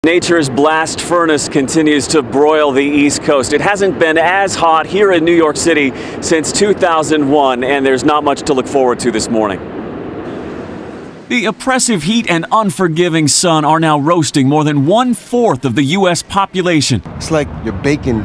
Nature's blast furnace continues to broil the East Coast. It hasn't been as hot here in New York City since 2001, and there's not much to look forward to this morning. The oppressive heat and unforgiving sun are now roasting more than 1/4 of the U.S. population. It's like you're baking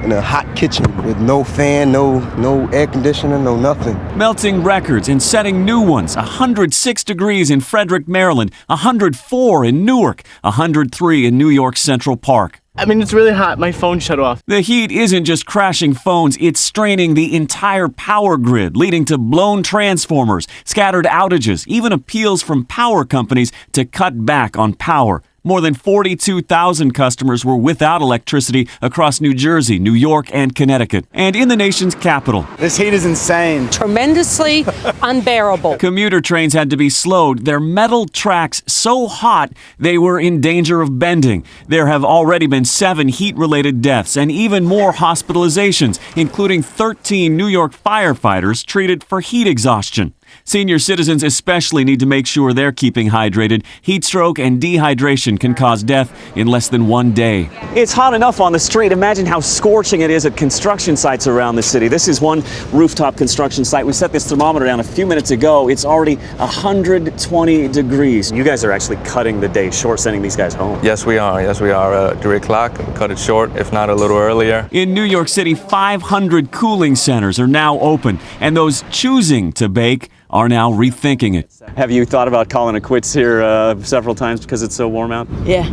in a hot kitchen with no fan, no air conditioner, no nothing. Melting records and setting new ones. 106 degrees in Frederick, Maryland, 104 in Newark, 103 in New York Central Park. I mean, it's really hot. My phone shut off. The heat isn't just crashing phones, it's straining the entire power grid, leading to blown transformers, scattered outages, even appeals from power companies to cut back on power. More than 42,000 customers were without electricity across New Jersey, New York, and Connecticut, and in the nation's capital. This heat is insane. Tremendously unbearable. Commuter trains had to be slowed, their metal tracks so hot they were in danger of bending. There have already been 7 heat-related deaths and even more hospitalizations, including 13 New York firefighters treated for heat exhaustion. Senior citizens especially need to make sure they're keeping hydrated. Heat stroke and dehydration can cause death in less than 1 day. It's hot enough on the street. Imagine how scorching it is at construction sites around the city. This is one rooftop construction site. We set this thermometer down a few minutes ago. It's already 120 degrees. You guys are actually cutting the day short, sending these guys home. Yes, we are. Yes, we are. 3 o'clock. We cut it short, if not a little earlier. In New York City, 500 cooling centers are now open, and those choosing to bake are now rethinking it. Have you thought about calling it quits here several times because it's so warm out? Yeah.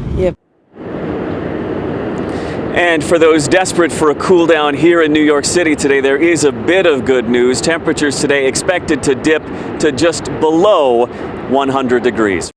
And for those desperate for a cool down here in New York City today, there is a bit of good news. Temperatures today expected to dip to just below 100 degrees.